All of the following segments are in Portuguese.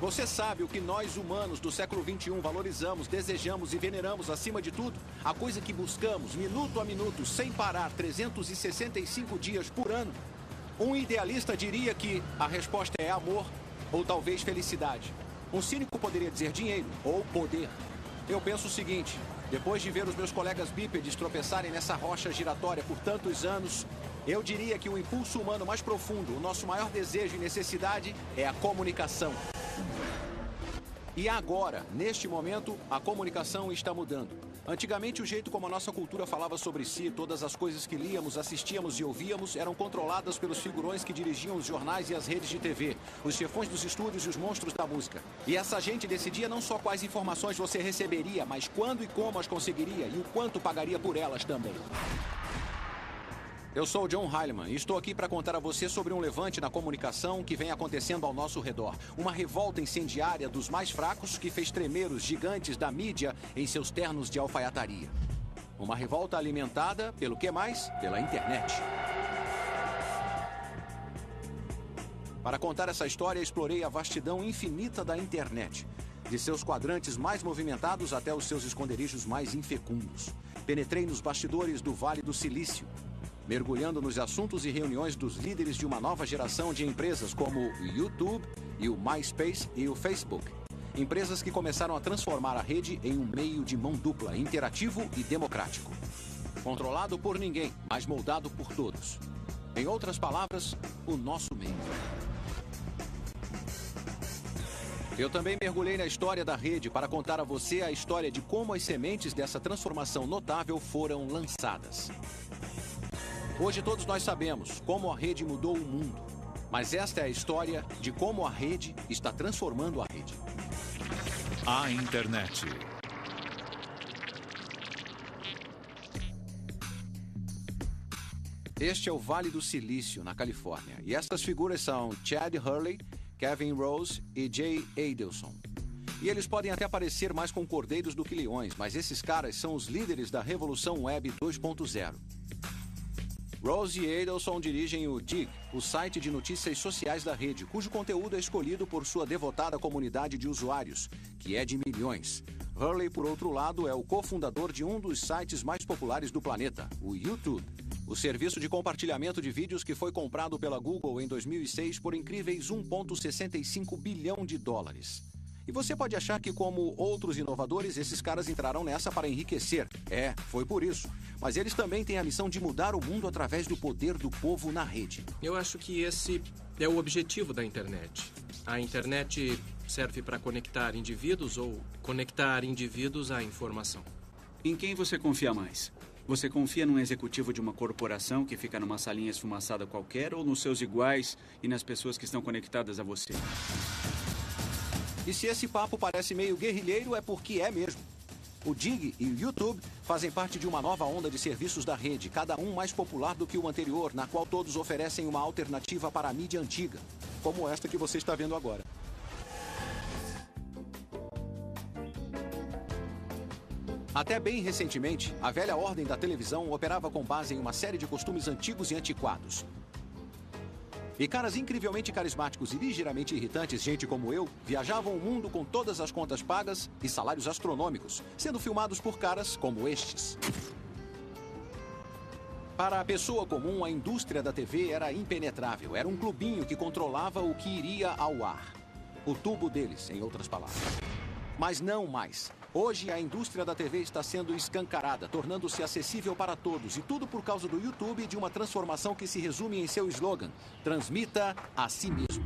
Você sabe o que nós humanos do século XXI valorizamos, desejamos e veneramos acima de tudo? A coisa que buscamos, minuto a minuto, sem parar, 365 dias por ano. Um idealista diria que a resposta é amor ou talvez felicidade. Um cínico poderia dizer dinheiro ou poder. Eu penso o seguinte: depois de ver os meus colegas bípedes tropeçarem nessa rocha giratória por tantos anos, eu diria que o impulso humano mais profundo, o nosso maior desejo e necessidade é a comunicação. E agora, neste momento, a comunicação está mudando. Antigamente, o jeito como a nossa cultura falava sobre si, todas as coisas que líamos, assistíamos e ouvíamos eram controladas pelos figurões que dirigiam os jornais e as redes de TV, os chefões dos estúdios e os monstros da música. E essa gente decidia não só quais informações você receberia, mas quando e como as conseguiria e o quanto pagaria por elas também. Eu sou o John Heilemann e estou aqui para contar a você sobre um levante na comunicação que vem acontecendo ao nosso redor. Uma revolta incendiária dos mais fracos que fez tremer os gigantes da mídia em seus ternos de alfaiataria. Uma revolta alimentada pelo que mais? Pela internet. Para contar essa história, explorei a vastidão infinita da internet. De seus quadrantes mais movimentados até os seus esconderijos mais infecundos. Penetrei nos bastidores do Vale do Silício, mergulhando nos assuntos e reuniões dos líderes de uma nova geração de empresas como o YouTube, e o MySpace e o Facebook. Empresas que começaram a transformar a rede em um meio de mão dupla, interativo e democrático. Controlado por ninguém, mas moldado por todos. Em outras palavras, o nosso meio. Eu também mergulhei na história da rede para contar a você a história de como as sementes dessa transformação notável foram lançadas. Hoje todos nós sabemos como a rede mudou o mundo, mas esta é a história de como a rede está transformando a rede. A internet. Este é o Vale do Silício, na Califórnia, e estas figuras são Chad Hurley, Kevin Rose e Jay Adelson. E eles podem até parecer mais com cordeiros do que leões, mas esses caras são os líderes da Revolução Web 2.0. Rose e Adelson dirigem o Digg, o site de notícias sociais da rede, cujo conteúdo é escolhido por sua devotada comunidade de usuários, que é de milhões. Hurley, por outro lado, é o cofundador de um dos sites mais populares do planeta, o YouTube, o serviço de compartilhamento de vídeos que foi comprado pela Google em 2006 por incríveis 1,65 bilhão de dólares. E você pode achar que, como outros inovadores, esses caras entraram nessa para enriquecer. Foi por isso. Mas eles também têm a missão de mudar o mundo através do poder do povo na rede. Eu acho que esse é o objetivo da internet. A internet serve para conectar indivíduos ou conectar indivíduos à informação. Em quem você confia mais? Você confia num executivo de uma corporação que fica numa salinha esfumaçada qualquer ou nos seus iguais e nas pessoas que estão conectadas a você? E se esse papo parece meio guerrilheiro, é porque é mesmo. O Digg e o YouTube fazem parte de uma nova onda de serviços da rede, cada um mais popular do que o anterior, na qual todos oferecem uma alternativa para a mídia antiga, como esta que você está vendo agora. Até bem recentemente, a velha ordem da televisão operava com base em uma série de costumes antigos e antiquados. E caras incrivelmente carismáticos e ligeiramente irritantes, gente como eu, viajavam o mundo com todas as contas pagas e salários astronômicos, sendo filmados por caras como estes. Para a pessoa comum, a indústria da TV era impenetrável. Era um clubinho que controlava o que iria ao ar. O tubo deles, em outras palavras. Mas não mais. Hoje, a indústria da TV está sendo escancarada, tornando-se acessível para todos. E tudo por causa do YouTube e de uma transformação que se resume em seu slogan: transmita a si mesmo.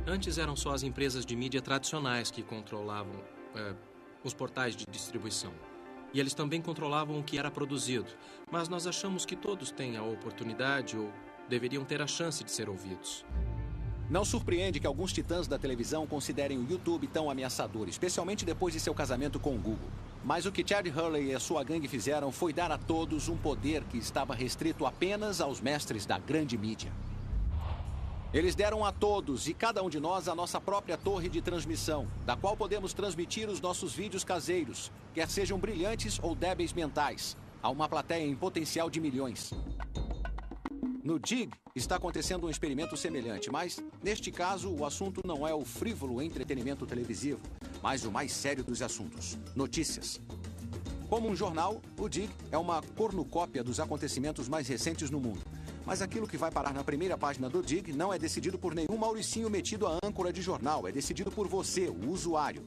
Antes eram só as empresas de mídia tradicionais que controlavam os portais de distribuição. E eles também controlavam o que era produzido. Mas nós achamos que todos têm a oportunidade ou deveriam ter a chance de ser ouvidos. Não surpreende que alguns titãs da televisão considerem o YouTube tão ameaçador, especialmente depois de seu casamento com o Google. Mas o que Chad Hurley e a sua gangue fizeram foi dar a todos um poder que estava restrito apenas aos mestres da grande mídia. Eles deram a todos e cada um de nós a nossa própria torre de transmissão, da qual podemos transmitir os nossos vídeos caseiros, quer sejam brilhantes ou débeis mentais, a uma plateia em potencial de milhões. No Dig está acontecendo um experimento semelhante, mas, neste caso, o assunto não é o frívolo entretenimento televisivo, mas o mais sério dos assuntos: notícias. Como um jornal, o Dig é uma cornucópia dos acontecimentos mais recentes no mundo. Mas aquilo que vai parar na primeira página do Dig não é decidido por nenhum Mauricinho metido à âncora de jornal, é decidido por você, o usuário.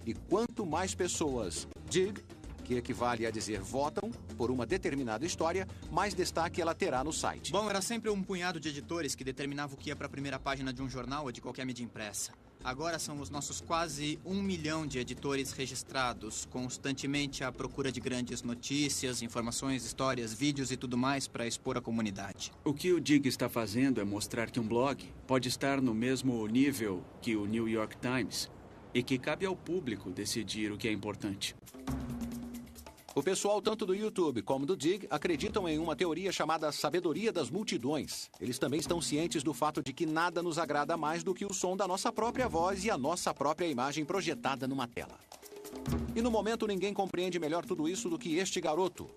E quanto mais pessoas Dig, que equivale a dizer votam, por uma determinada história, mais destaque ela terá no site. Bom, era sempre um punhado de editores que determinava o que ia para a primeira página de um jornal ou de qualquer mídia impressa. Agora são os nossos quase 1 milhão de editores registrados, constantemente à procura de grandes notícias, informações, histórias, vídeos e tudo mais para expor à comunidade. O que o Dig está fazendo é mostrar que um blog pode estar no mesmo nível que o New York Times e que cabe ao público decidir o que é importante. O pessoal tanto do YouTube como do Dig acreditam em uma teoria chamada sabedoria das multidões. Eles também estão cientes do fato de que nada nos agrada mais do que o som da nossa própria voz e a nossa própria imagem projetada numa tela. E no momento ninguém compreende melhor tudo isso do que este garoto,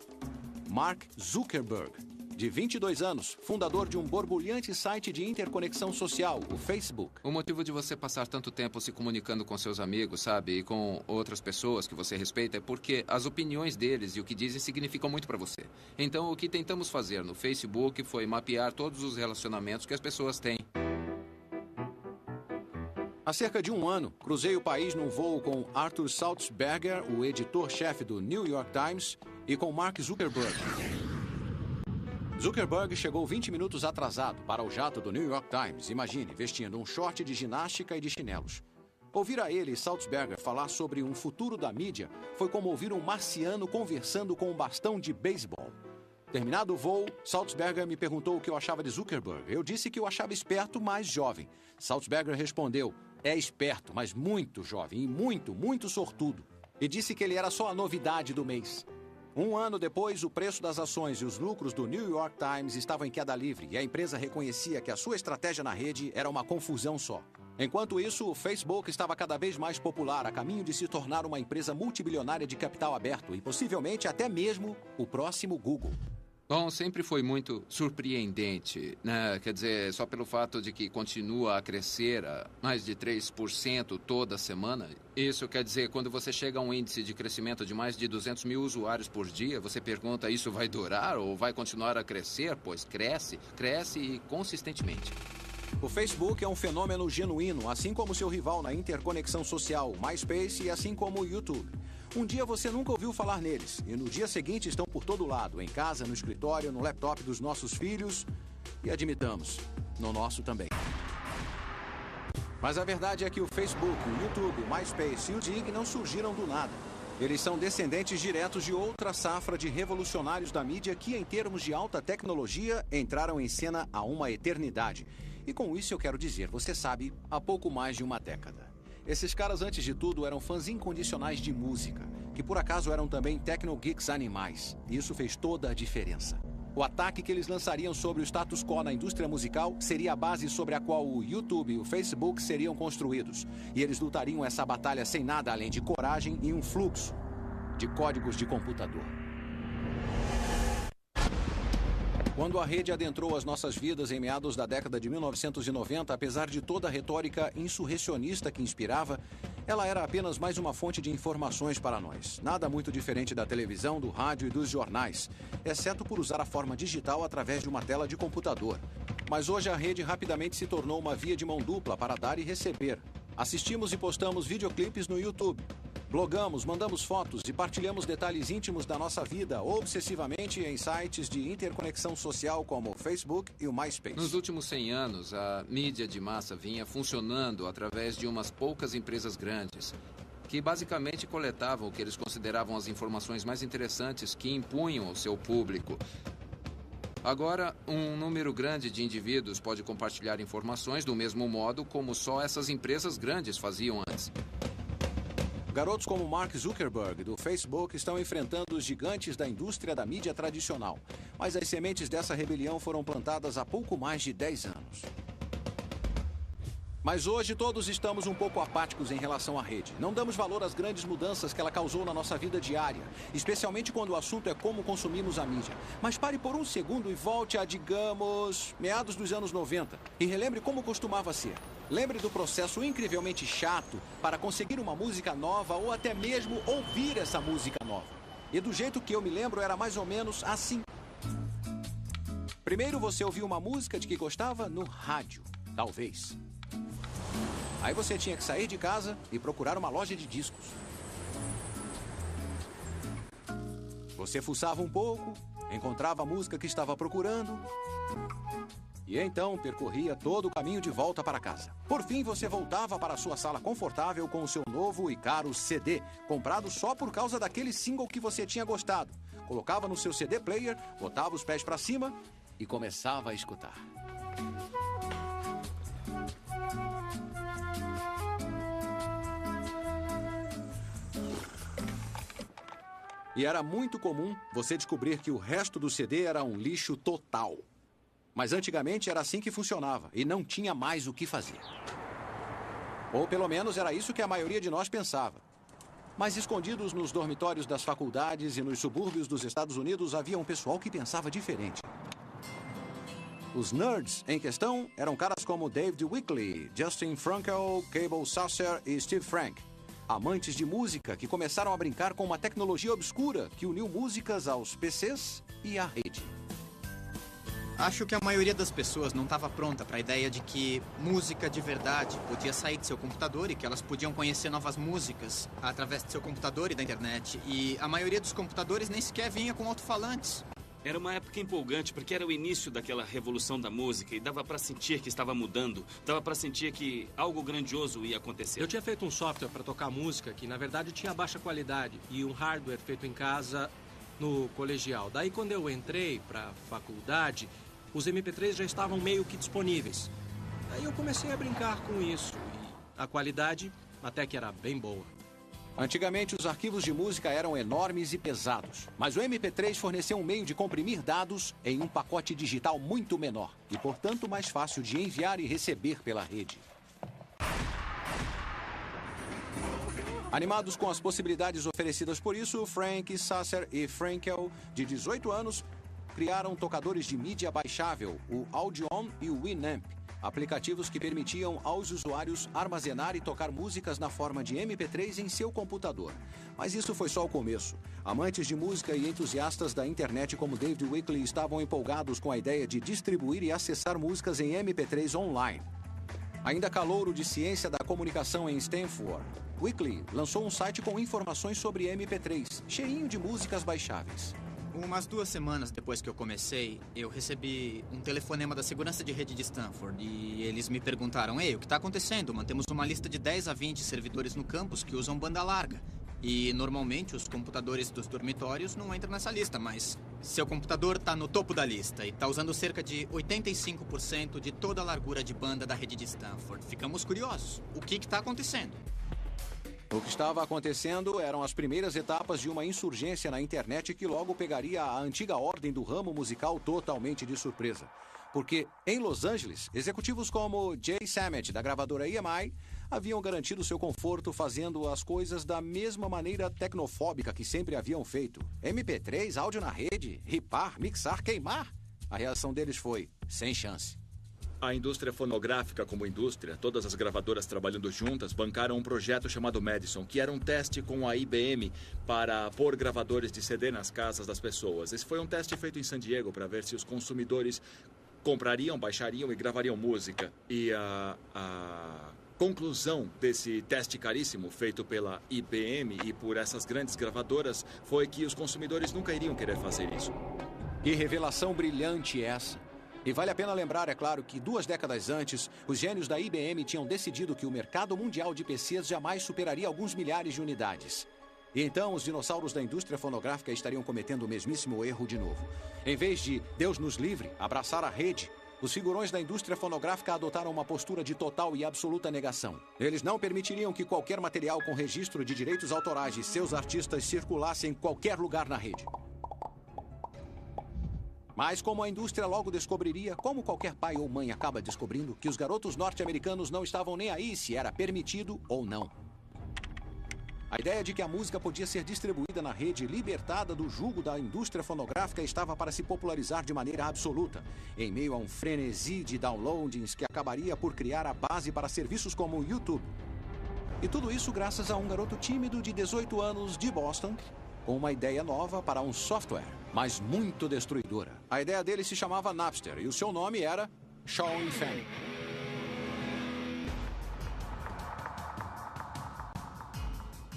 Mark Zuckerberg, de 22 anos, fundador de um borbulhante site de interconexão social, o Facebook. O motivo de você passar tanto tempo se comunicando com seus amigos, sabe, e com outras pessoas que você respeita é porque as opiniões deles e o que dizem significam muito para você. Então, o que tentamos fazer no Facebook foi mapear todos os relacionamentos que as pessoas têm. Há cerca de um ano, cruzei o país num voo com Arthur Sulzberger, o editor-chefe do New York Times, e com Mark Zuckerberg. Zuckerberg chegou 20 minutos atrasado para o jato do New York Times, imagine, vestindo um short de ginástica e de chinelos. Ouvir a ele e Sulzberger falar sobre um futuro da mídia foi como ouvir um marciano conversando com um bastão de beisebol. Terminado o voo, Sulzberger me perguntou o que eu achava de Zuckerberg. Eu disse que o achava esperto, mas jovem. Sulzberger respondeu: é esperto, mas muito jovem e muito sortudo. E disse que ele era só a novidade do mês. Um ano depois, o preço das ações e os lucros do New York Times estavam em queda livre e a empresa reconhecia que a sua estratégia na rede era uma confusão só. Enquanto isso, o Facebook estava cada vez mais popular, a caminho de se tornar uma empresa multibilionária de capital aberto e possivelmente até mesmo o próximo Google. Bom, sempre foi muito surpreendente, né? Quer dizer, só pelo fato de que continua a crescer a mais de 3% toda semana. Isso quer dizer, quando você chega a um índice de crescimento de mais de 200 mil usuários por dia, você pergunta, isso vai durar ou vai continuar a crescer? Pois cresce e consistentemente. O Facebook é um fenômeno genuíno, assim como seu rival na interconexão social, o MySpace, e assim como o YouTube. Um dia você nunca ouviu falar neles, e no dia seguinte estão por todo lado, em casa, no escritório, no laptop dos nossos filhos, e admitamos, no nosso também. Mas a verdade é que o Facebook, o YouTube, o MySpace e o Dig não surgiram do nada. Eles são descendentes diretos de outra safra de revolucionários da mídia que, em termos de alta tecnologia, entraram em cena há uma eternidade. E com isso eu quero dizer, você sabe, há pouco mais de uma década. Esses caras, antes de tudo, eram fãs incondicionais de música, que por acaso eram também techno-geeks animais. E isso fez toda a diferença. O ataque que eles lançariam sobre o status quo na indústria musical seria a base sobre a qual o YouTube e o Facebook seriam construídos. E eles lutariam essa batalha sem nada além de coragem e um fluxo de códigos de computador. Quando a rede adentrou as nossas vidas em meados da década de 1990, apesar de toda a retórica insurrecionista que inspirava, ela era apenas mais uma fonte de informações para nós. Nada muito diferente da televisão, do rádio e dos jornais, exceto por usar a forma digital através de uma tela de computador. Mas hoje a rede rapidamente se tornou uma via de mão dupla para dar e receber. Assistimos e postamos videoclipes no YouTube. Blogamos, mandamos fotos e partilhamos detalhes íntimos da nossa vida obsessivamente em sites de interconexão social como o Facebook e o MySpace. Nos últimos 100 anos, a mídia de massa vinha funcionando através de umas poucas empresas grandes, que basicamente coletavam o que eles consideravam as informações mais interessantes que impunham ao seu público. Agora, um número grande de indivíduos pode compartilhar informações do mesmo modo como só essas empresas grandes faziam antes. Garotos como Mark Zuckerberg, do Facebook, estão enfrentando os gigantes da indústria da mídia tradicional. Mas as sementes dessa rebelião foram plantadas há pouco mais de 10 anos. Mas hoje todos estamos um pouco apáticos em relação à rede. Não damos valor às grandes mudanças que ela causou na nossa vida diária, especialmente quando o assunto é como consumimos a mídia. Mas pare por um segundo e volte a, digamos, meados dos anos 90 e relembre como costumava ser. Lembre do processo incrivelmente chato para conseguir uma música nova ou até mesmo ouvir essa música nova. E do jeito que eu me lembro era mais ou menos assim. Primeiro você ouvia uma música de que gostava no rádio, talvez. Aí você tinha que sair de casa e procurar uma loja de discos. Você fuçava um pouco, encontrava a música que estava procurando e então percorria todo o caminho de volta para casa. Por fim, você voltava para a sua sala confortável com o seu novo e caro CD, comprado só por causa daquele single que você tinha gostado. Colocava no seu CD player, botava os pés para cima e começava a escutar. E era muito comum você descobrir que o resto do CD era um lixo total. Mas antigamente era assim que funcionava e não tinha mais o que fazer. Ou pelo menos era isso que a maioria de nós pensava. Mas escondidos nos dormitórios das faculdades e nos subúrbios dos Estados Unidos havia um pessoal que pensava diferente. Os nerds em questão eram caras como David Wickley, Justin Frankel, Cable Sasser e Steve Frank. Amantes de música que começaram a brincar com uma tecnologia obscura que uniu músicas aos PCs e à rede. Acho que a maioria das pessoas não estava pronta para a ideia de que música de verdade podia sair de seu computador e que elas podiam conhecer novas músicas através de seu computador e da internet. E a maioria dos computadores nem sequer vinha com alto-falantes. Era uma época empolgante, porque era o início daquela revolução da música e dava para sentir que estava mudando, dava para sentir que algo grandioso ia acontecer. Eu tinha feito um software para tocar música que, na verdade, tinha baixa qualidade e um hardware feito em casa no colegial. Daí, quando eu entrei para a faculdade, os MP3 já estavam meio que disponíveis. Daí eu comecei a brincar com isso e a qualidade até que era bem boa. Antigamente, os arquivos de música eram enormes e pesados, mas o MP3 forneceu um meio de comprimir dados em um pacote digital muito menor e, portanto, mais fácil de enviar e receber pela rede. Animados com as possibilidades oferecidas por isso, Frank, Sasser e Frankel, de 18 anos, criaram tocadores de mídia baixável, o Audion e o Winamp. Aplicativos que permitiam aos usuários armazenar e tocar músicas na forma de MP3 em seu computador. Mas isso foi só o começo. Amantes de música e entusiastas da internet como David Wickley estavam empolgados com a ideia de distribuir e acessar músicas em MP3 online. Ainda calouro de ciência da comunicação em Stanford, Wickley lançou um site com informações sobre MP3, cheinho de músicas baixáveis. Umas 2 semanas depois que eu comecei, eu recebi um telefonema da segurança de rede de Stanford e eles me perguntaram: "Ei, o que está acontecendo? Mantemos uma lista de 10 a 20 servidores no campus que usam banda larga. E normalmente os computadores dos dormitórios não entram nessa lista, mas seu computador está no topo da lista e está usando cerca de 85% de toda a largura de banda da rede de Stanford. Ficamos curiosos. O que está acontecendo?" O que estava acontecendo eram as primeiras etapas de uma insurgência na internet que logo pegaria a antiga ordem do ramo musical totalmente de surpresa. Porque, em Los Angeles, executivos como Jay Sammet, da gravadora EMI, haviam garantido seu conforto fazendo as coisas da mesma maneira tecnofóbica que sempre haviam feito. MP3, áudio na rede, ripar, mixar, queimar. A reação deles foi: sem chance. A indústria fonográfica como indústria, todas as gravadoras trabalhando juntas, bancaram um projeto chamado Madison, que era um teste com a IBM para pôr gravadores de CD nas casas das pessoas. Esse foi um teste feito em San Diego para ver se os consumidores comprariam, baixariam e gravariam música. E a conclusão desse teste caríssimo feito pela IBM e por essas grandes gravadoras foi que os consumidores nunca iriam querer fazer isso. Que revelação brilhante essa! E vale a pena lembrar, é claro, que 2 décadas antes, os gênios da IBM tinham decidido que o mercado mundial de PCs jamais superaria alguns milhares de unidades. E então os dinossauros da indústria fonográfica estariam cometendo o mesmíssimo erro de novo. Em vez de Deus nos livre, abraçar a rede, os figurões da indústria fonográfica adotaram uma postura de total e absoluta negação. Eles não permitiriam que qualquer material com registro de direitos autorais de seus artistas circulasse em qualquer lugar na rede. Mas como a indústria logo descobriria, como qualquer pai ou mãe acaba descobrindo, que os garotos norte-americanos não estavam nem aí se era permitido ou não. A ideia de que a música podia ser distribuída na rede, libertada do jugo da indústria fonográfica, estava para se popularizar de maneira absoluta, em meio a um frenesi de downloadings que acabaria por criar a base para serviços como o YouTube. E tudo isso graças a um garoto tímido de 18 anos de Boston, com uma ideia nova para um software, mas muito destruidora. A ideia dele se chamava Napster e o seu nome era Sean Fanning.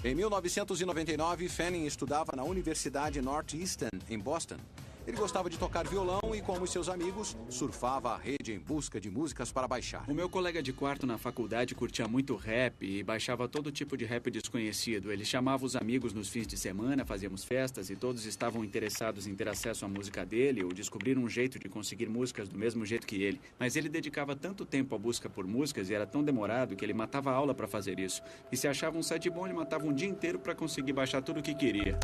Em 1999, Fanning estudava na Universidade Northeastern, em Boston. Ele gostava de tocar violão e, como os seus amigos, surfava a rede em busca de músicas para baixar. O meu colega de quarto na faculdade curtia muito rap e baixava todo tipo de rap desconhecido. Ele chamava os amigos nos fins de semana, fazíamos festas e todos estavam interessados em ter acesso à música dele ou descobrir um jeito de conseguir músicas do mesmo jeito que ele. Mas ele dedicava tanto tempo à busca por músicas e era tão demorado que ele matava a aula para fazer isso. E se achava um site bom, ele matava um dia inteiro para conseguir baixar tudo o que queria.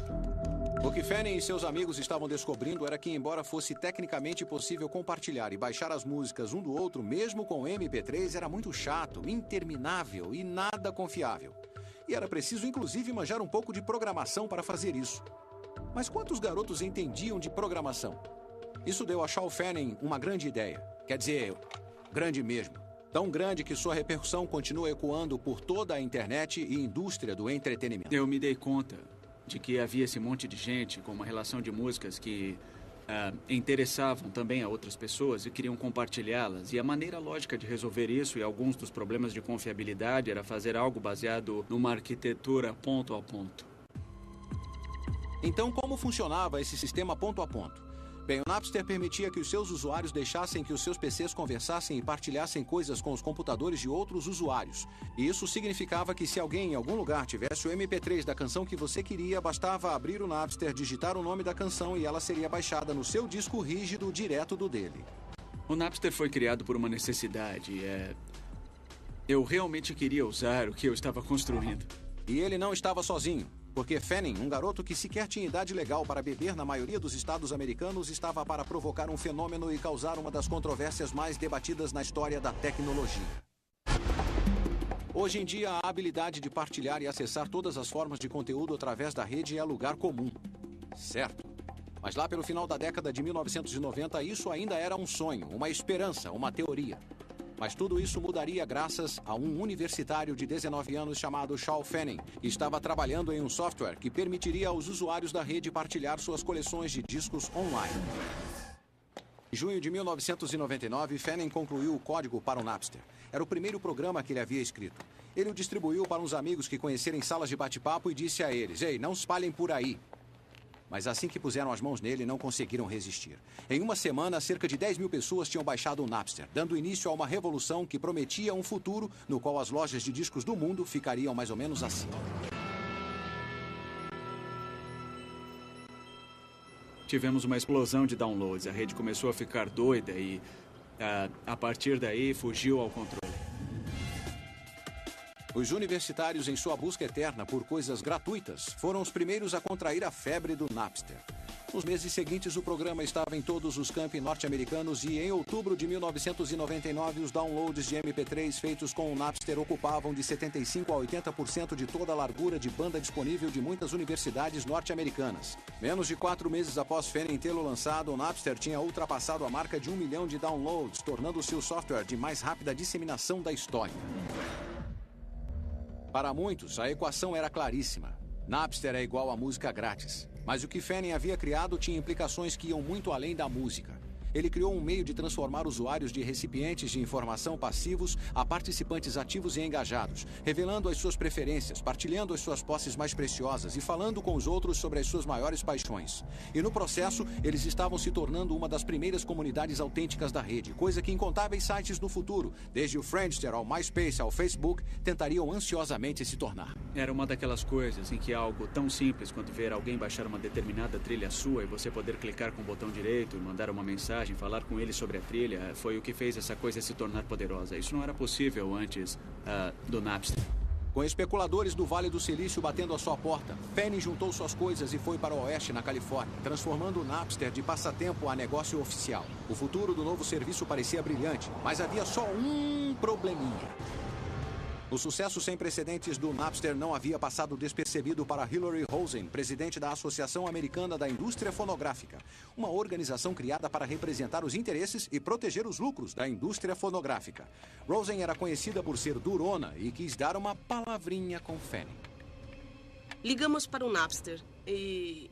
O que Fanning e seus amigos estavam descobrindo era que, embora fosse tecnicamente possível compartilhar e baixar as músicas um do outro, mesmo com MP3, era muito chato, interminável e nada confiável. E era preciso, inclusive, manjar um pouco de programação para fazer isso. Mas quantos garotos entendiam de programação? Isso deu a Sean Fanning uma grande ideia. Quer dizer, grande mesmo. Tão grande que sua repercussão continua ecoando por toda a internet e indústria do entretenimento. Eu me dei conta de que havia esse monte de gente com uma relação de músicas que interessavam também a outras pessoas e queriam compartilhá-las. E a maneira lógica de resolver isso e alguns dos problemas de confiabilidade era fazer algo baseado numa arquitetura ponto a ponto. Então, como funcionava esse sistema ponto a ponto? Bem, o Napster permitia que os seus usuários deixassem que os seus PCs conversassem e partilhassem coisas com os computadores de outros usuários. E isso significava que se alguém em algum lugar tivesse o MP3 da canção que você queria, bastava abrir o Napster, digitar o nome da canção e ela seria baixada no seu disco rígido direto do dele. O Napster foi criado por uma necessidade. Eu realmente queria usar o que eu estava construindo. E ele não estava sozinho. Porque Fanning, um garoto que sequer tinha idade legal para beber na maioria dos estados americanos, estava para provocar um fenômeno e causar uma das controvérsias mais debatidas na história da tecnologia. Hoje em dia, a habilidade de partilhar e acessar todas as formas de conteúdo através da rede é lugar comum. Certo. Mas lá pelo final da década de 1990, isso ainda era um sonho, uma esperança, uma teoria. Mas tudo isso mudaria graças a um universitário de 19 anos chamado Sean Fanning, que estava trabalhando em um software que permitiria aos usuários da rede partilhar suas coleções de discos online. Em junho de 1999, Fanning concluiu o código para o Napster. Era o primeiro programa que ele havia escrito. Ele o distribuiu para uns amigos que conheceram em salas de bate-papo e disse a eles: "Ei, não espalhem por aí." Mas assim que puseram as mãos nele, não conseguiram resistir. Em uma semana, cerca de 10 mil pessoas tinham baixado o Napster, dando início a uma revolução que prometia um futuro no qual as lojas de discos do mundo ficariam mais ou menos assim. Tivemos uma explosão de downloads. A rede começou a ficar doida e, a partir daí, fugiu ao controle. Os universitários, em sua busca eterna por coisas gratuitas, foram os primeiros a contrair a febre do Napster. Nos meses seguintes, o programa estava em todos os campi norte-americanos e, em outubro de 1999, os downloads de MP3 feitos com o Napster ocupavam de 75% a 80% de toda a largura de banda disponível de muitas universidades norte-americanas. Menos de 4 meses após Fanning tê-lo lançado, o Napster tinha ultrapassado a marca de 1 milhão de downloads, tornando-se o software de mais rápida disseminação da história. Para muitos, a equação era claríssima. Napster é igual a música grátis. Mas o que Fanning havia criado tinha implicações que iam muito além da música. Ele criou um meio de transformar usuários de recipientes de informação passivos a participantes ativos e engajados, revelando as suas preferências, partilhando as suas posses mais preciosas e falando com os outros sobre as suas maiores paixões. E no processo, eles estavam se tornando uma das primeiras comunidades autênticas da rede, coisa que incontáveis sites no futuro, desde o Friendster ao MySpace ao Facebook, tentariam ansiosamente se tornar. Era uma daquelas coisas em que algo tão simples quanto ver alguém baixar uma determinada trilha sua e você poder clicar com o botão direito e mandar uma mensagem, falar com ele sobre a trilha, foi o que fez essa coisa se tornar poderosa. Isso não era possível antes do Napster. Com especuladores do Vale do Silício batendo à sua porta, Fanning juntou suas coisas e foi para o oeste, na Califórnia, transformando o Napster de passatempo a negócio oficial. O futuro do novo serviço parecia brilhante, mas havia só um probleminha. O sucesso sem precedentes do Napster não havia passado despercebido para Hillary Rosen, presidente da Associação Americana da Indústria Fonográfica, uma organização criada para representar os interesses e proteger os lucros da indústria fonográfica. Rosen era conhecida por ser durona e quis dar uma palavrinha com Fanning. Ligamos para o Napster e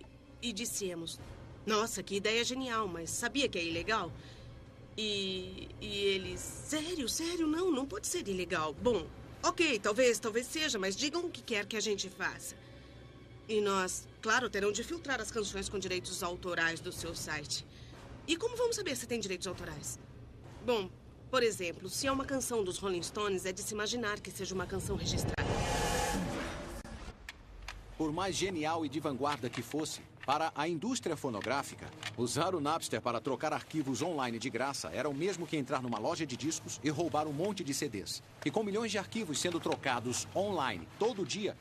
dissemos: nossa, que ideia genial, mas sabia que é ilegal? E eles: sério, não pode ser ilegal. Bom, ok, talvez seja, mas digam o que quer que a gente faça. E nós, claro, terão de filtrar as canções com direitos autorais do seu site. E como vamos saber se tem direitos autorais? Bom, por exemplo, se é uma canção dos Rolling Stones, é de se imaginar que seja uma canção registrada. Por mais genial e de vanguarda que fosse, para a indústria fonográfica, usar o Napster para trocar arquivos online de graça era o mesmo que entrar numa loja de discos e roubar um monte de CDs. E com milhões de arquivos sendo trocados online todo dia,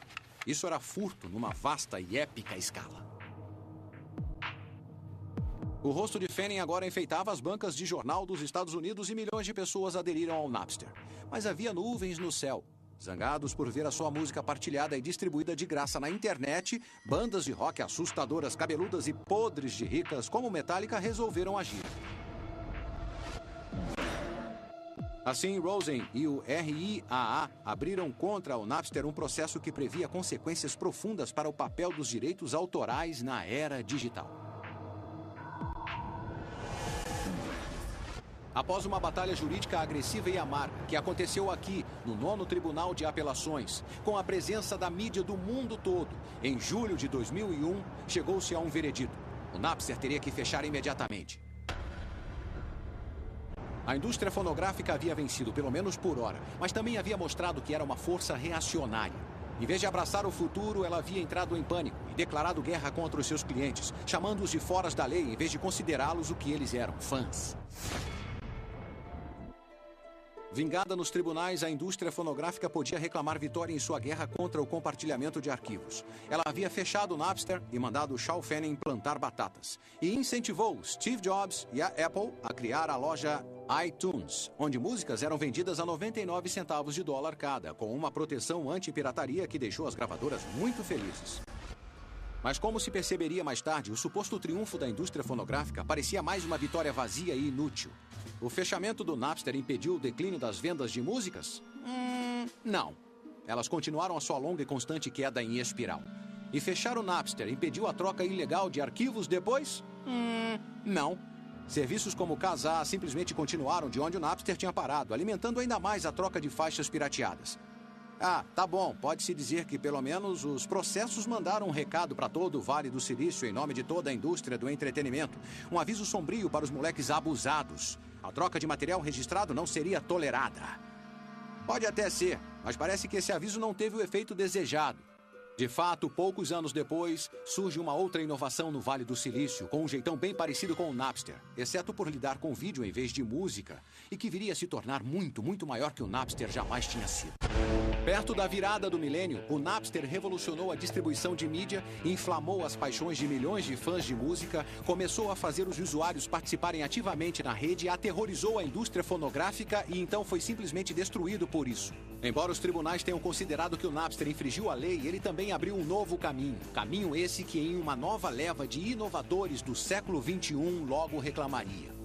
isso era furto numa vasta e épica escala. O rosto de Fanning agora enfeitava as bancas de jornal dos Estados Unidos e milhões de pessoas aderiram ao Napster. Mas havia nuvens no céu. Zangados por ver a sua música partilhada e distribuída de graça na internet, bandas de rock assustadoras, cabeludas e podres de ricas como Metallica resolveram agir. Assim, Rosen e o RIAA abriram contra o Napster um processo que previa consequências profundas para o papel dos direitos autorais na era digital. Após uma batalha jurídica agressiva e amarga, que aconteceu aqui, no 9º Tribunal de Apelações, com a presença da mídia do mundo todo, em julho de 2001, chegou-se a um veredito. O Napster teria que fechar imediatamente. A indústria fonográfica havia vencido, pelo menos por hora, mas também havia mostrado que era uma força reacionária. Em vez de abraçar o futuro, ela havia entrado em pânico e declarado guerra contra os seus clientes, chamando-os de foras da lei em vez de considerá-los o que eles eram, fãs. Vingada nos tribunais, a indústria fonográfica podia reclamar vitória em sua guerra contra o compartilhamento de arquivos. Ela havia fechado o Napster e mandado Shaw Fanning plantar batatas. E incentivou Steve Jobs e a Apple a criar a loja iTunes, onde músicas eram vendidas a 99 centavos de dólar cada, com uma proteção anti-pirataria que deixou as gravadoras muito felizes. Mas como se perceberia mais tarde, o suposto triunfo da indústria fonográfica parecia mais uma vitória vazia e inútil. O fechamento do Napster impediu o declínio das vendas de músicas? Não. Elas continuaram a sua longa e constante queda em espiral. E fechar o Napster impediu a troca ilegal de arquivos depois? Não. Serviços como o Kazaa simplesmente continuaram de onde o Napster tinha parado, alimentando ainda mais a troca de faixas pirateadas. Ah, tá bom, pode-se dizer que pelo menos os processos mandaram um recado para todo o Vale do Silício em nome de toda a indústria do entretenimento. Um aviso sombrio para os moleques abusados. A troca de material registrado não seria tolerada. Pode até ser, mas parece que esse aviso não teve o efeito desejado. De fato, poucos anos depois, surge uma outra inovação no Vale do Silício, com um jeitão bem parecido com o Napster, exceto por lidar com vídeo em vez de música, e que viria a se tornar muito, muito maior que o Napster jamais tinha sido. Perto da virada do milênio, o Napster revolucionou a distribuição de mídia, inflamou as paixões de milhões de fãs de música, começou a fazer os usuários participarem ativamente na rede, aterrorizou a indústria fonográfica e então foi simplesmente destruído por isso. Embora os tribunais tenham considerado que o Napster infringiu a lei, ele também abriu um novo caminho. Caminho esse que em uma nova leva de inovadores do século XXI logo reclamaria.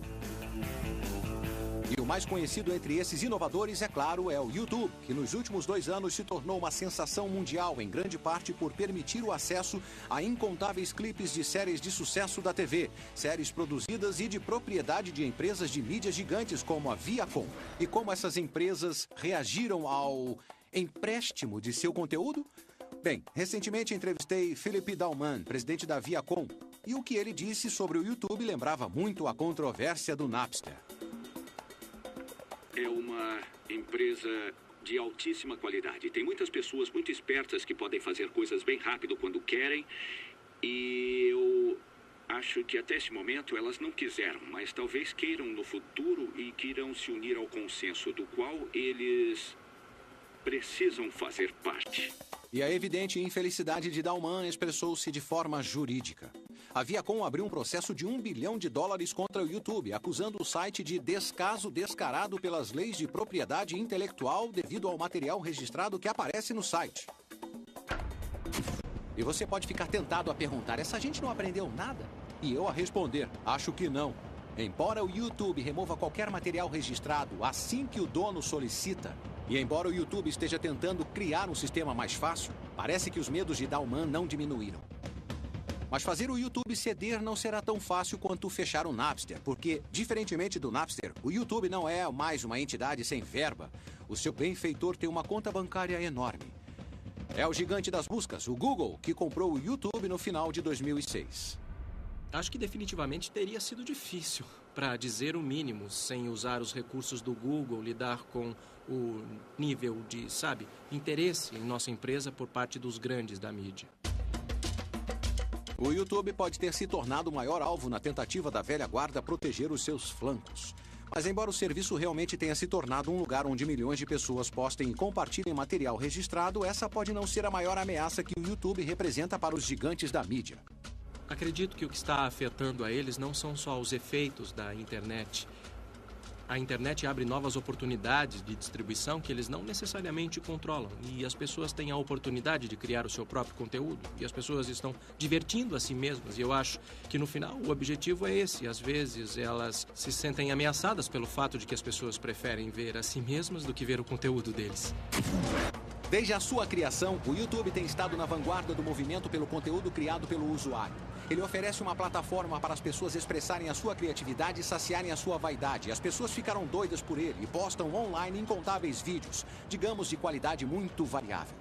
E o mais conhecido entre esses inovadores, é claro, é o YouTube, que nos últimos 2 anos se tornou uma sensação mundial, em grande parte por permitir o acesso a incontáveis clipes de séries de sucesso da TV, séries produzidas e de propriedade de empresas de mídia gigantes como a Viacom. E como essas empresas reagiram ao empréstimo de seu conteúdo? Bem, recentemente entrevistei Philip Dauman, presidente da Viacom, e o que ele disse sobre o YouTube lembrava muito a controvérsia do Napster. É uma empresa de altíssima qualidade. Tem muitas pessoas muito espertas que podem fazer coisas bem rápido quando querem. E eu acho que até esse momento elas não quiseram, mas talvez queiram no futuro e queiram se unir ao consenso do qual eles precisam fazer parte. E a evidente infelicidade de Dauman expressou-se de forma jurídica. A Viacom abriu um processo de $1 bilhão contra o YouTube, acusando o site de descaso descarado pelas leis de propriedade intelectual devido ao material registrado que aparece no site. E você pode ficar tentado a perguntar, essa gente não aprendeu nada? E eu a responder, acho que não. Embora o YouTube remova qualquer material registrado assim que o dono solicita, e embora o YouTube esteja tentando criar um sistema mais fácil, parece que os medos de Dauman não diminuíram. Mas fazer o YouTube ceder não será tão fácil quanto fechar o Napster, porque, diferentemente do Napster, o YouTube não é mais uma entidade sem verba. O seu benfeitor tem uma conta bancária enorme. É o gigante das buscas, o Google, que comprou o YouTube no final de 2006. Acho que definitivamente teria sido difícil, para dizer o mínimo, sem usar os recursos do Google, lidar com o nível de, interesse em nossa empresa por parte dos grandes da mídia. O YouTube pode ter se tornado o maior alvo na tentativa da velha guarda proteger os seus flancos. Mas embora o serviço realmente tenha se tornado um lugar onde milhões de pessoas postem e compartilhem material registrado, essa pode não ser a maior ameaça que o YouTube representa para os gigantes da mídia. Acredito que o que está afetando a eles não são só os efeitos da internet. A internet abre novas oportunidades de distribuição que eles não necessariamente controlam. E as pessoas têm a oportunidade de criar o seu próprio conteúdo. E as pessoas estão divertindo a si mesmas. E eu acho que, no final, o objetivo é esse. Às vezes, elas se sentem ameaçadas pelo fato de que as pessoas preferem ver a si mesmas do que ver o conteúdo deles. Desde a sua criação, o YouTube tem estado na vanguarda do movimento pelo conteúdo criado pelo usuário. Ele oferece uma plataforma para as pessoas expressarem a sua criatividade e saciarem a sua vaidade. As pessoas ficaram doidas por ele e postam online incontáveis vídeos, digamos de qualidade muito variável.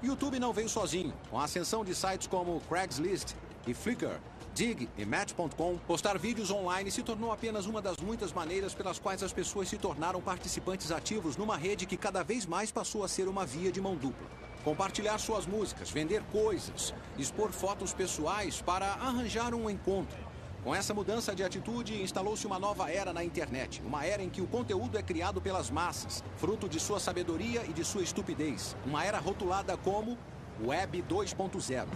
YouTube não veio sozinho. Com a ascensão de sites como Craigslist e Flickr, Dig e Match.com, postar vídeos online se tornou apenas uma das muitas maneiras pelas quais as pessoas se tornaram participantes ativos numa rede que cada vez mais passou a ser uma via de mão dupla. Compartilhar suas músicas, vender coisas, expor fotos pessoais para arranjar um encontro. Com essa mudança de atitude, instalou-se uma nova era na internet. Uma era em que o conteúdo é criado pelas massas, fruto de sua sabedoria e de sua estupidez. Uma era rotulada como Web 2.0.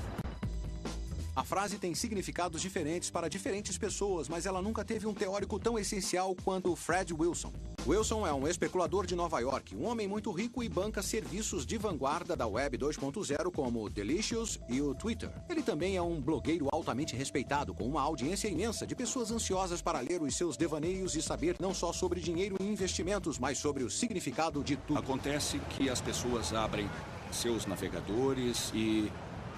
A frase tem significados diferentes para diferentes pessoas, mas ela nunca teve um teórico tão essencial quanto Fred Wilson. Wilson é um especulador de Nova York, um homem muito rico e banca serviços de vanguarda da Web 2.0 como o Delicious e o Twitter. Ele também é um blogueiro altamente respeitado, com uma audiência imensa de pessoas ansiosas para ler os seus devaneios e saber não só sobre dinheiro e investimentos, mas sobre o significado de tudo. Acontece que as pessoas abrem seus navegadores e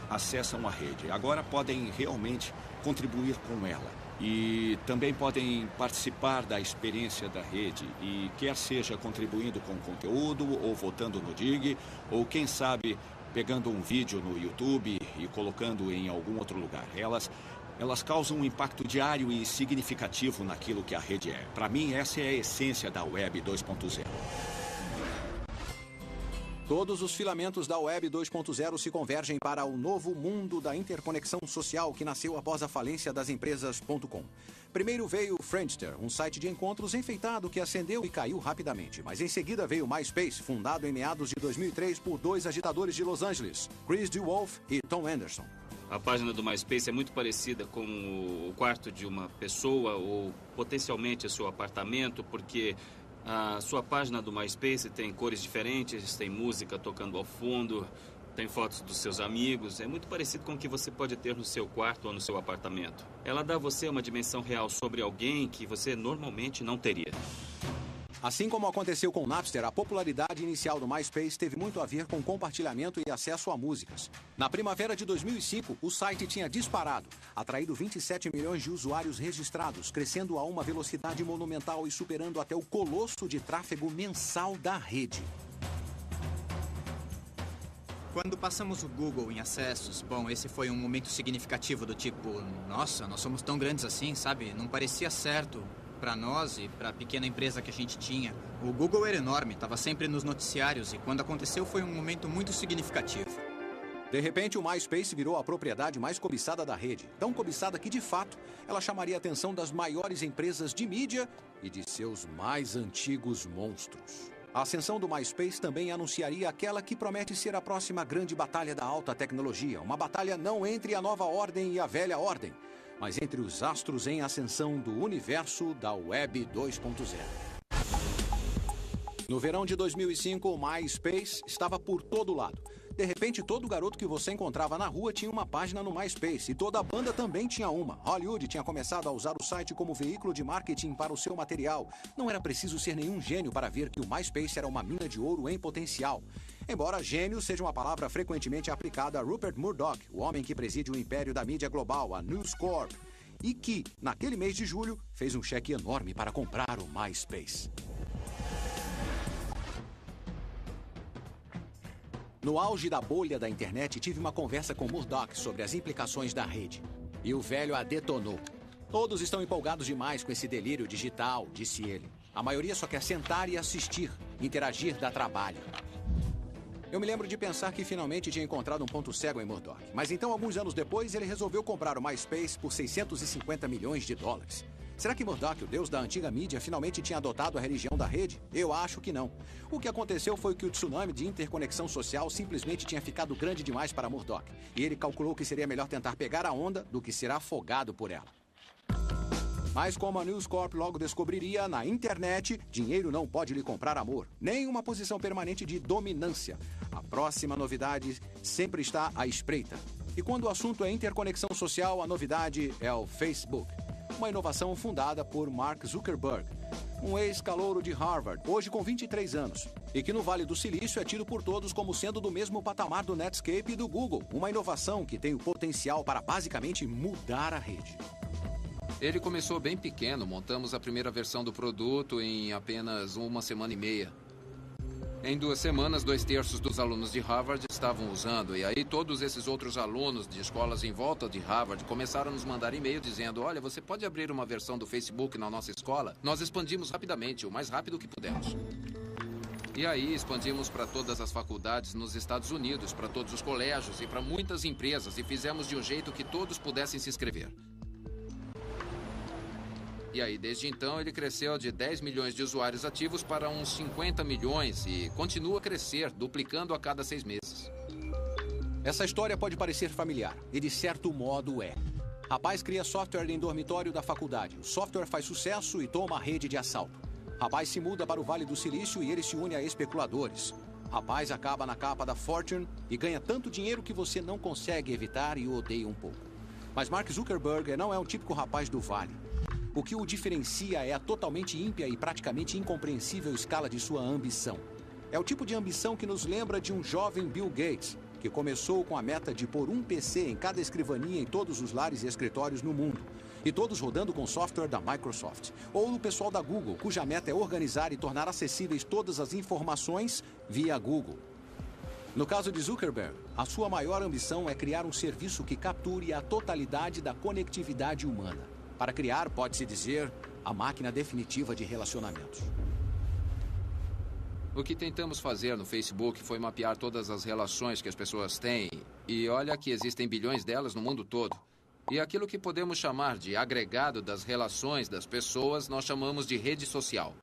acessam a rede. Agora podem realmente contribuir com ela. E também podem participar da experiência da rede, e quer seja contribuindo com conteúdo, ou votando no Dig, ou quem sabe pegando um vídeo no YouTube e colocando em algum outro lugar. Elas causam um impacto diário e significativo naquilo que a rede é. Para mim, essa é a essência da Web 2.0. Todos os filamentos da Web 2.0 se convergem para o novo mundo da interconexão social que nasceu após a falência das empresas .com. Primeiro veio o Friendster, um site de encontros enfeitado que acendeu e caiu rapidamente. Mas em seguida veio o MySpace, fundado em meados de 2003 por dois agitadores de Los Angeles, Chris DeWolf e Tom Anderson. A página do MySpace é muito parecida com o quarto de uma pessoa ou potencialmente o seu apartamento, porque a sua página do MySpace tem cores diferentes, tem música tocando ao fundo, tem fotos dos seus amigos. É muito parecido com o que você pode ter no seu quarto ou no seu apartamento. Ela dá a você uma dimensão real sobre alguém que você normalmente não teria. Assim como aconteceu com o Napster, a popularidade inicial do MySpace teve muito a ver com compartilhamento e acesso a músicas. Na primavera de 2005, o site tinha disparado, atraído 27 milhões de usuários registrados, crescendo a uma velocidade monumental e superando até o colosso de tráfego mensal da rede. Quando passamos o Google em acessos, bom, esse foi um momento significativo do tipo, nossa, nós somos tão grandes assim, sabe? Não parecia certo para nós e para a pequena empresa que a gente tinha. O Google era enorme, estava sempre nos noticiários e quando aconteceu foi um momento muito significativo. De repente, o MySpace virou a propriedade mais cobiçada da rede. Tão cobiçada que, de fato, ela chamaria a atenção das maiores empresas de mídia e de seus mais antigos monstros. A ascensão do MySpace também anunciaria aquela que promete ser a próxima grande batalha da alta tecnologia. Uma batalha não entre a nova ordem e a velha ordem, mas entre os astros em ascensão do universo da Web 2.0. No verão de 2005, o MySpace estava por todo lado. De repente, todo garoto que você encontrava na rua tinha uma página no MySpace, e toda a banda também tinha uma. Hollywood tinha começado a usar o site como veículo de marketing para o seu material. Não era preciso ser nenhum gênio para ver que o MySpace era uma mina de ouro em potencial. Embora gênio seja uma palavra frequentemente aplicada a Rupert Murdoch, o homem que preside o império da mídia global, a News Corp, e que, naquele mês de julho, fez um cheque enorme para comprar o MySpace. No auge da bolha da internet, tive uma conversa com Murdoch sobre as implicações da rede. E o velho a detonou. Todos estão empolgados demais com esse delírio digital, disse ele. A maioria só quer sentar e assistir, interagir dá trabalho. Eu me lembro de pensar que finalmente tinha encontrado um ponto cego em Murdoch. Mas então, alguns anos depois, ele resolveu comprar o MySpace por 650 milhões de dólares. Será que Murdoch, o deus da antiga mídia, finalmente tinha adotado a religião da rede? Eu acho que não. O que aconteceu foi que o tsunami de interconexão social simplesmente tinha ficado grande demais para Murdoch. E ele calculou que seria melhor tentar pegar a onda do que ser afogado por ela. Mas como a News Corp logo descobriria, na internet, dinheiro não pode lhe comprar amor, nem uma posição permanente de dominância. A próxima novidade sempre está à espreita. E quando o assunto é interconexão social, a novidade é o Facebook. Uma inovação fundada por Mark Zuckerberg, um ex-calouro de Harvard, hoje com 23 anos, e que no Vale do Silício é tido por todos como sendo do mesmo patamar do Netscape e do Google. Uma inovação que tem o potencial para basicamente mudar a rede. Ele começou bem pequeno, montamos a primeira versão do produto em apenas 1 semana e meia. Em 2 semanas, 2/3 dos alunos de Harvard estavam usando, e aí todos esses outros alunos de escolas em volta de Harvard começaram a nos mandar e-mail dizendo: olha, você pode abrir uma versão do Facebook na nossa escola? Nós expandimos rapidamente, o mais rápido que pudemos. E aí expandimos para todas as faculdades nos Estados Unidos, para todos os colégios e para muitas empresas, e fizemos de um jeito que todos pudessem se inscrever. E aí, desde então, ele cresceu de 10 milhões de usuários ativos para uns 50 milhões e continua a crescer, duplicando a cada 6 meses. Essa história pode parecer familiar, e de certo modo é. Rapaz cria software em dormitório da faculdade. O software faz sucesso e toma a rede de assalto. Rapaz se muda para o Vale do Silício e ele se une a especuladores. Rapaz acaba na capa da Fortune e ganha tanto dinheiro que você não consegue evitar e o odeia um pouco. Mas Mark Zuckerberg não é um típico rapaz do Vale. O que o diferencia é a totalmente ímpia e praticamente incompreensível escala de sua ambição. É o tipo de ambição que nos lembra de um jovem Bill Gates, que começou com a meta de pôr um PC em cada escrivaninha em todos os lares e escritórios no mundo, e todos rodando com software da Microsoft. Ou do pessoal da Google, cuja meta é organizar e tornar acessíveis todas as informações via Google. No caso de Zuckerberg, a sua maior ambição é criar um serviço que capture a totalidade da conectividade humana. Para criar, pode-se dizer, a máquina definitiva de relacionamentos. O que tentamos fazer no Facebook foi mapear todas as relações que as pessoas têm. E olha que existem bilhões delas no mundo todo. E aquilo que podemos chamar de agregado das relações das pessoas, nós chamamos de rede social.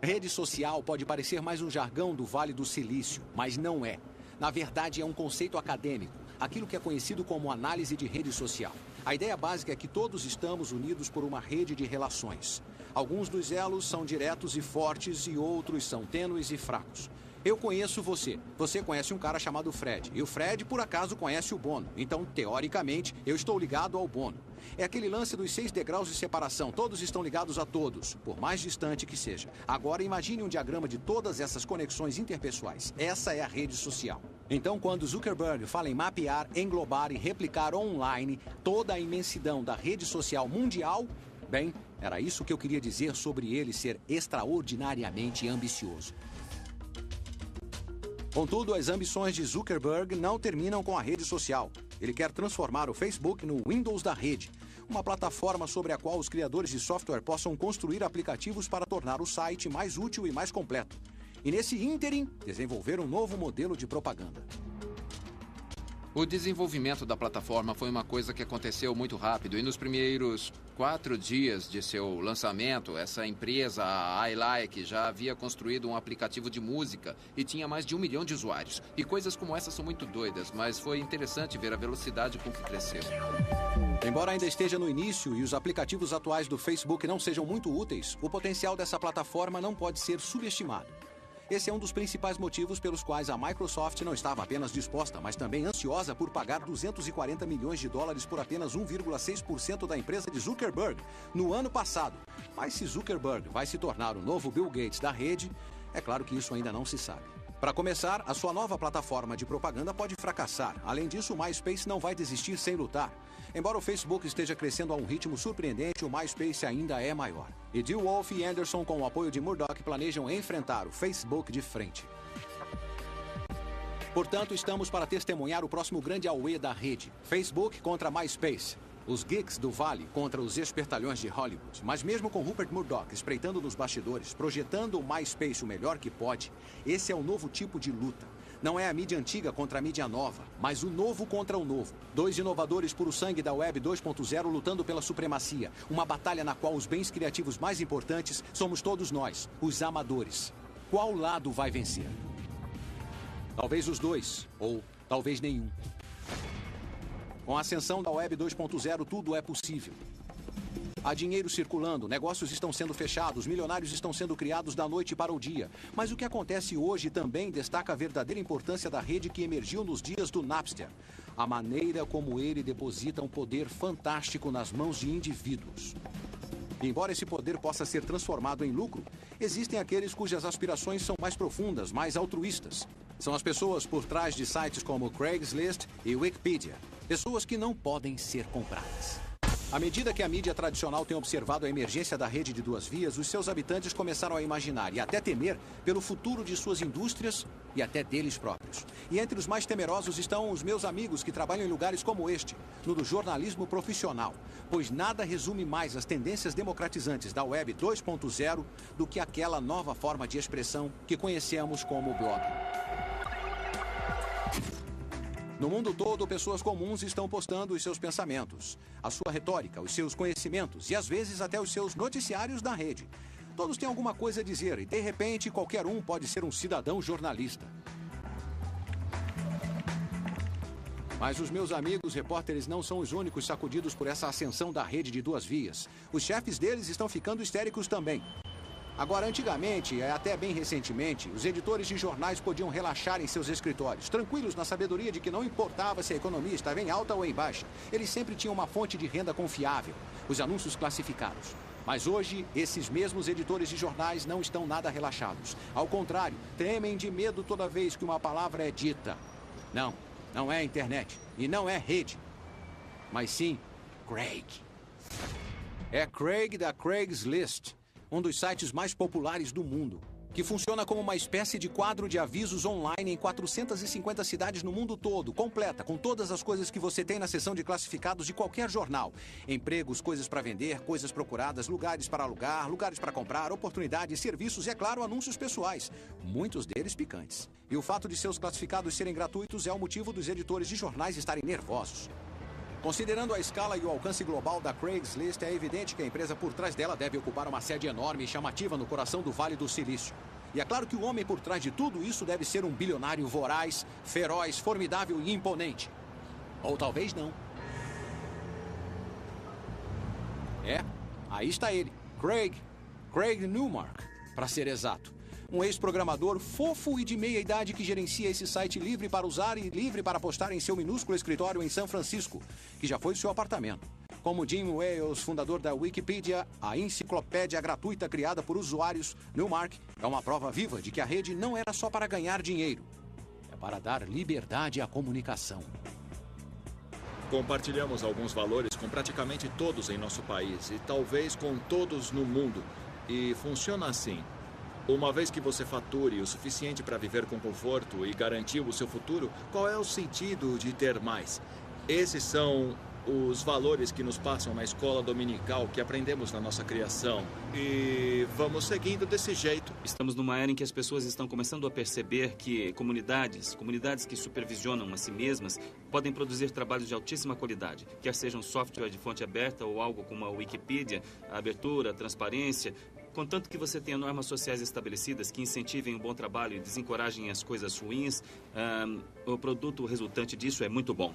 Rede social pode parecer mais um jargão do Vale do Silício, mas não é. Na verdade, é um conceito acadêmico, aquilo que é conhecido como análise de rede social. A ideia básica é que todos estamos unidos por uma rede de relações. Alguns dos elos são diretos e fortes e outros são tênues e fracos. Eu conheço você. Você conhece um cara chamado Fred. E o Fred, por acaso, conhece o Bono. Então, teoricamente, eu estou ligado ao Bono. É aquele lance dos 6 degraus de separação. Todos estão ligados a todos, por mais distante que seja. Agora, imagine um diagrama de todas essas conexões interpessoais. Essa é a rede social. Então, quando Zuckerberg fala em mapear, englobar e replicar online toda a imensidão da rede social mundial, bem, era isso que eu queria dizer sobre ele ser extraordinariamente ambicioso. Contudo, as ambições de Zuckerberg não terminam com a rede social. Ele quer transformar o Facebook no Windows da rede, uma plataforma sobre a qual os criadores de software possam construir aplicativos para tornar o site mais útil e mais completo. E nesse ínterim, desenvolver um novo modelo de propaganda. O desenvolvimento da plataforma foi uma coisa que aconteceu muito rápido e nos primeiros 4 dias de seu lançamento, essa empresa, a iLike, já havia construído um aplicativo de música e tinha mais de 1 milhão de usuários. E coisas como essa são muito doidas, mas foi interessante ver a velocidade com que cresceu. Embora ainda esteja no início e os aplicativos atuais do Facebook não sejam muito úteis, o potencial dessa plataforma não pode ser subestimado. Esse é um dos principais motivos pelos quais a Microsoft não estava apenas disposta, mas também ansiosa por pagar 240 milhões de dólares por apenas 1,6% da empresa de Zuckerberg no ano passado. Mas se Zuckerberg vai se tornar o novo Bill Gates da rede, é claro que isso ainda não se sabe. Para começar, a sua nova plataforma de propaganda pode fracassar. Além disso, o MySpace não vai desistir sem lutar. Embora o Facebook esteja crescendo a um ritmo surpreendente, o MySpace ainda é maior. E DeWolf e Anderson, com o apoio de Murdoch, planejam enfrentar o Facebook de frente. Portanto, estamos para testemunhar o próximo grande auê da rede. Facebook contra MySpace. Os geeks do Vale contra os espertalhões de Hollywood. Mas mesmo com Rupert Murdoch espreitando nos bastidores, projetando o MySpace o melhor que pode, esse é o novo tipo de luta. Não é a mídia antiga contra a mídia nova, mas o novo contra o novo. 2 inovadores puro sangue da Web 2.0 lutando pela supremacia. Uma batalha na qual os bens criativos mais importantes somos todos nós, os amadores. Qual lado vai vencer? Talvez os dois, ou talvez nenhum. Com a ascensão da Web 2.0, tudo é possível. Há dinheiro circulando, negócios estão sendo fechados, milionários estão sendo criados da noite para o dia. Mas o que acontece hoje também destaca a verdadeira importância da rede que emergiu nos dias do Napster. A maneira como ele deposita um poder fantástico nas mãos de indivíduos. Embora esse poder possa ser transformado em lucro, existem aqueles cujas aspirações são mais profundas, mais altruístas. São as pessoas por trás de sites como Craigslist e Wikipedia. Pessoas que não podem ser compradas. À medida que a mídia tradicional tem observado a emergência da rede de 2 vias, os seus habitantes começaram a imaginar e até temer pelo futuro de suas indústrias e até deles próprios. E entre os mais temerosos estão os meus amigos que trabalham em lugares como este, no do jornalismo profissional, pois nada resume mais as tendências democratizantes da Web 2.0 do que aquela nova forma de expressão que conhecemos como blog. No mundo todo, pessoas comuns estão postando os seus pensamentos, a sua retórica, os seus conhecimentos e, às vezes, até os seus noticiários na rede. Todos têm alguma coisa a dizer e, de repente, qualquer um pode ser um cidadão jornalista. Mas os meus amigos repórteres não são os únicos sacudidos por essa ascensão da rede de 2 vias. Os chefes deles estão ficando histéricos também. Agora, antigamente, até bem recentemente, os editores de jornais podiam relaxar em seus escritórios, tranquilos na sabedoria de que não importava se a economia estava em alta ou em baixa. Eles sempre tinham uma fonte de renda confiável, os anúncios classificados. Mas hoje, esses mesmos editores de jornais não estão nada relaxados. Ao contrário, tremem de medo toda vez que uma palavra é dita. Não é internet e não é rede, mas sim Craig. É Craig da Craigslist. Um dos sites mais populares do mundo, que funciona como uma espécie de quadro de avisos online em 450 cidades no mundo todo, completa, com todas as coisas que você tem na seção de classificados de qualquer jornal. Empregos, coisas para vender, coisas procuradas, lugares para alugar, lugares para comprar, oportunidades, serviços e, é claro, anúncios pessoais, muitos deles picantes. E o fato de seus classificados serem gratuitos é o motivo dos editores de jornais estarem nervosos. Considerando a escala e o alcance global da Craigslist, é evidente que a empresa por trás dela deve ocupar uma sede enorme e chamativa no coração do Vale do Silício. E é claro que o homem por trás de tudo isso deve ser um bilionário voraz, feroz, formidável e imponente. Ou talvez não. Aí está ele, Craig Newmark, para ser exato. Um ex-programador fofo e de meia idade que gerencia esse site livre para usar e livre para postar em seu minúsculo escritório em São Francisco, que já foi seu apartamento. Como Jim Wales, fundador da Wikipedia, a enciclopédia gratuita criada por usuários, Newmark é uma prova viva de que a rede não era só para ganhar dinheiro. É para dar liberdade à comunicação. Compartilhamos alguns valores com praticamente todos em nosso país e talvez com todos no mundo. E funciona assim. Uma vez que você fature o suficiente para viver com conforto e garantir o seu futuro, qual é o sentido de ter mais? Esses são os valores que nos passam na escola dominical que aprendemos na nossa criação. E vamos seguindo desse jeito. Estamos numa era em que as pessoas estão começando a perceber que comunidades que supervisionam a si mesmas, podem produzir trabalhos de altíssima qualidade, quer sejam software de fonte aberta ou algo como a Wikipedia, a abertura, a transparência, contanto que você tenha normas sociais estabelecidas que incentivem o bom trabalho e desencorajem as coisas ruins, o produto resultante disso é muito bom.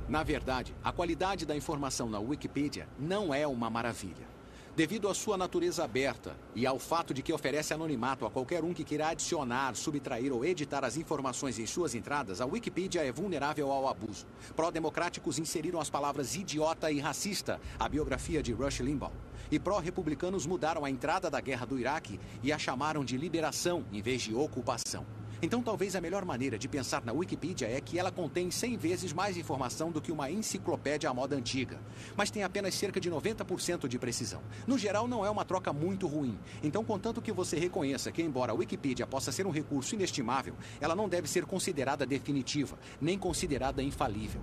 Na verdade, a qualidade da informação na Wikipedia não é uma maravilha. Devido à sua natureza aberta e ao fato de que oferece anonimato a qualquer um que queira adicionar, subtrair ou editar as informações em suas entradas, a Wikipedia é vulnerável ao abuso. Pró-democráticos inseriram as palavras idiota e racista, a biografia de Rush Limbaugh. E pró-republicanos mudaram a entrada da guerra do Iraque e a chamaram de liberação em vez de ocupação. Então, talvez a melhor maneira de pensar na Wikipedia é que ela contém 100 vezes mais informação do que uma enciclopédia à moda antiga, mas tem apenas cerca de 90% de precisão. No geral, não é uma troca muito ruim. Então, contanto que você reconheça que, embora a Wikipedia possa ser um recurso inestimável, ela não deve ser considerada definitiva, nem considerada infalível.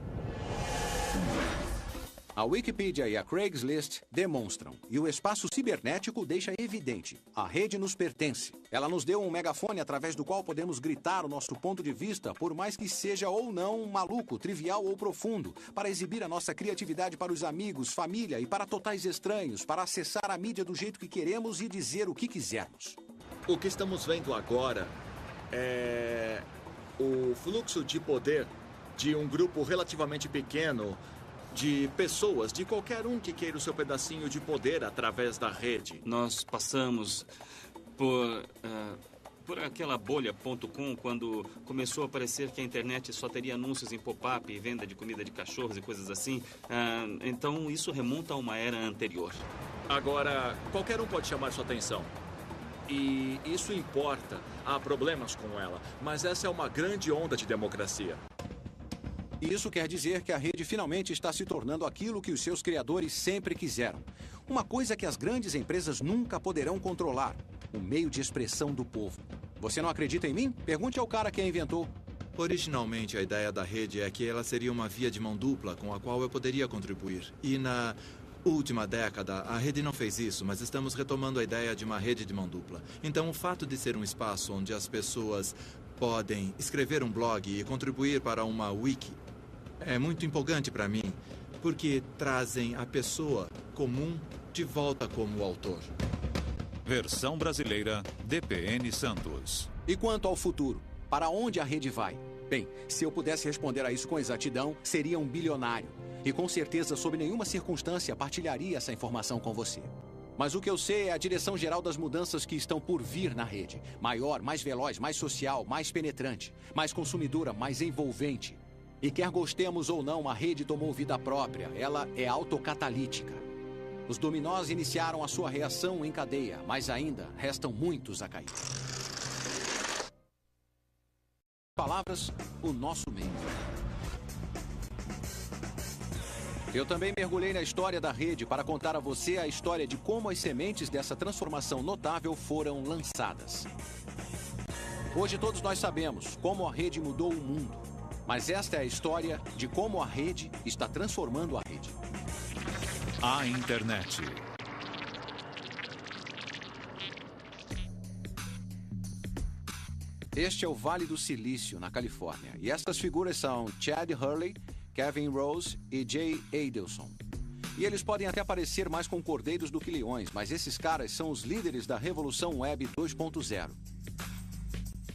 A Wikipedia e a Craigslist demonstram, e o espaço cibernético deixa evidente, a rede nos pertence. Ela nos deu um megafone através do qual podemos gritar o nosso ponto de vista, por mais que seja ou não maluco, trivial ou profundo, para exibir a nossa criatividade para os amigos, família e para totais estranhos, para acessar a mídia do jeito que queremos e dizer o que quisermos. O que estamos vendo agora é o fluxo de poder de um grupo relativamente pequeno de pessoas, de qualquer um que queira o seu pedacinho de poder através da rede. Nós passamos por aquela bolha.com quando começou a parecer que a internet só teria anúncios em pop-up e venda de comida de cachorros e coisas assim. Então isso remonta a uma era anterior. Agora, qualquer um pode chamar sua atenção. E isso importa. Há problemas com ela, mas essa é uma grande onda de democracia. Isso quer dizer que a rede finalmente está se tornando aquilo que os seus criadores sempre quiseram. Uma coisa que as grandes empresas nunca poderão controlar: o meio de expressão do povo. Você não acredita em mim? Pergunte ao cara que a inventou. Originalmente, a ideia da rede é que ela seria uma via de mão dupla com a qual eu poderia contribuir. E na última década, a rede não fez isso, mas estamos retomando a ideia de uma rede de mão dupla. Então, o fato de ser um espaço onde as pessoas podem escrever um blog e contribuir para uma wiki é muito empolgante para mim, porque trazem a pessoa comum de volta como autor. Versão brasileira, DPN Santos. E quanto ao futuro? Para onde a rede vai? Bem, se eu pudesse responder a isso com exatidão, seria um bilionário. E com certeza, sob nenhuma circunstância, partilharia essa informação com você. Mas o que eu sei é a direção geral das mudanças que estão por vir na rede. Maior, mais veloz, mais social, mais penetrante, mais consumidora, mais envolvente. E quer gostemos ou não, a rede tomou vida própria. Ela é autocatalítica. Os dominós iniciaram a sua reação em cadeia, mas ainda restam muitos a cair. Palavras, o nosso meio. Eu também mergulhei na história da rede para contar a você a história de como as sementes dessa transformação notável foram lançadas. Hoje todos nós sabemos como a rede mudou o mundo. Mas esta é a história de como a rede está transformando a rede. A internet. Este é o Vale do Silício, na Califórnia. E estas figuras são Chad Hurley, Kevin Rose e Jay Adelson. E eles podem até parecer mais concordeiros do que leões, mas esses caras são os líderes da Revolução Web 2.0.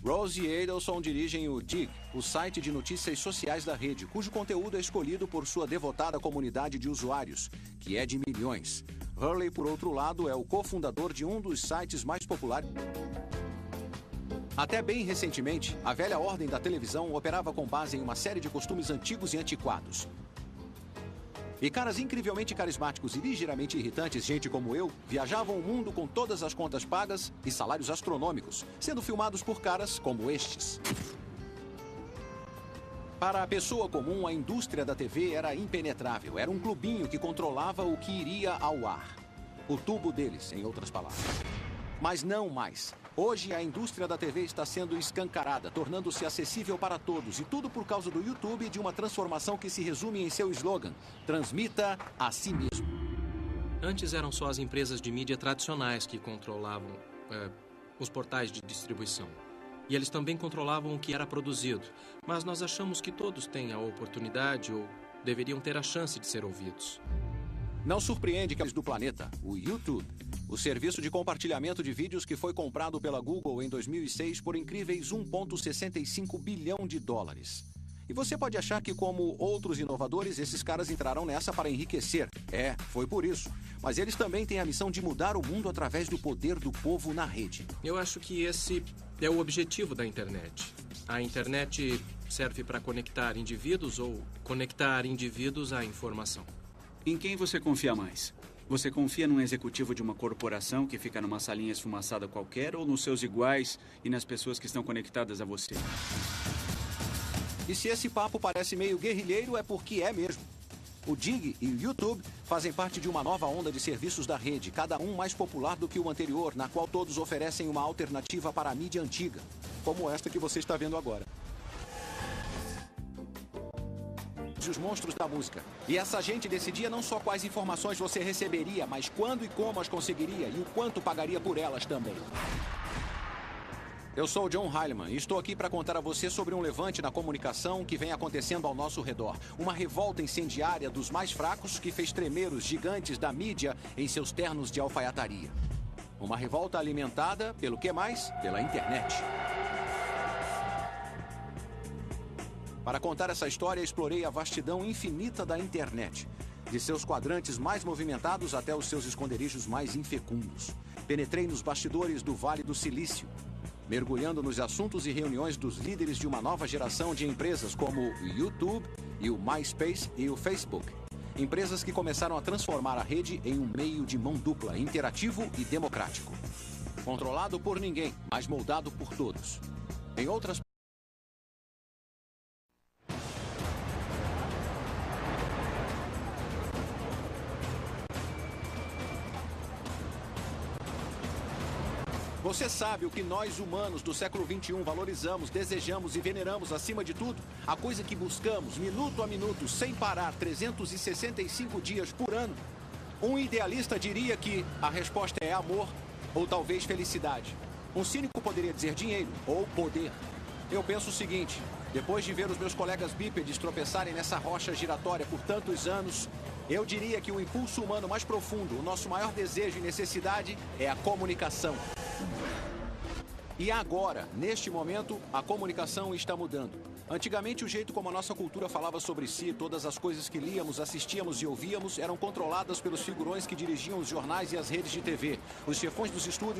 Rose e Adelson dirigem o Dig, o site de notícias sociais da rede, cujo conteúdo é escolhido por sua devotada comunidade de usuários, que é de milhões. Hurley, por outro lado, é o cofundador de um dos sites mais populares. Até bem recentemente, a velha ordem da televisão operava com base em uma série de costumes antigos e antiquados. E caras incrivelmente carismáticos e ligeiramente irritantes, gente como eu, viajavam o mundo com todas as contas pagas e salários astronômicos, sendo filmados por caras como estes. Para a pessoa comum, a indústria da TV era impenetrável. Era um clubinho que controlava o que iria ao ar. O tubo deles, em outras palavras. Mas não mais. Hoje, a indústria da TV está sendo escancarada, tornando-se acessível para todos. E tudo por causa do YouTube e de uma transformação que se resume em seu slogan: transmita a si mesmo. Antes eram só as empresas de mídia tradicionais que controlavam os portais de distribuição. E eles também controlavam o que era produzido. Mas nós achamos que todos têm a oportunidade ou deveriam ter a chance de ser ouvidos. Não surpreende que do planeta, o YouTube, o serviço de compartilhamento de vídeos que foi comprado pela Google em 2006 por incríveis 1,65 bilhão de dólares. E você pode achar que, como outros inovadores, esses caras entraram nessa para enriquecer. Foi por isso. Mas eles também têm a missão de mudar o mundo através do poder do povo na rede. Eu acho que esse é o objetivo da internet. A internet serve para conectar indivíduos ou conectar indivíduos à informação. Em quem você confia mais? Você confia num executivo de uma corporação que fica numa salinha esfumaçada qualquer ou nos seus iguais e nas pessoas que estão conectadas a você? E se esse papo parece meio guerrilheiro, é porque é mesmo. O Dig e o YouTube fazem parte de uma nova onda de serviços da rede, cada um mais popular do que o anterior, na qual todos oferecem uma alternativa para a mídia antiga, como esta que você está vendo agora. Os monstros da música. E essa gente decidia não só quais informações você receberia, mas quando e como as conseguiria e o quanto pagaria por elas também. Eu sou o John Heilemann e estou aqui para contar a você sobre um levante na comunicação que vem acontecendo ao nosso redor. Uma revolta incendiária dos mais fracos que fez tremer os gigantes da mídia em seus ternos de alfaiataria. Uma revolta alimentada pelo que mais? Pela internet. Para contar essa história, explorei a vastidão infinita da internet, de seus quadrantes mais movimentados até os seus esconderijos mais infecundos. Penetrei nos bastidores do Vale do Silício, mergulhando nos assuntos e reuniões dos líderes de uma nova geração de empresas como o YouTube e o MySpace e o Facebook. Empresas que começaram a transformar a rede em um meio de mão dupla, interativo e democrático. Controlado por ninguém, mas moldado por todos. Em outras Você sabe o que nós, humanos do século XXI, valorizamos, desejamos e veneramos acima de tudo? A coisa que buscamos, minuto a minuto, sem parar, 365 dias por ano. Um idealista diria que a resposta é amor ou talvez felicidade. Um cínico poderia dizer dinheiro ou poder. Eu penso o seguinte: depois de ver os meus colegas bípedes tropeçarem nessa rocha giratória por tantos anos, eu diria que o impulso humano mais profundo, o nosso maior desejo e necessidade é a comunicação. E agora, neste momento, a comunicação está mudando. Antigamente, o jeito como a nossa cultura falava sobre si, todas as coisas que líamos, assistíamos e ouvíamos, eram controladas pelos figurões que dirigiam os jornais e as redes de TV, os chefões dos estúdios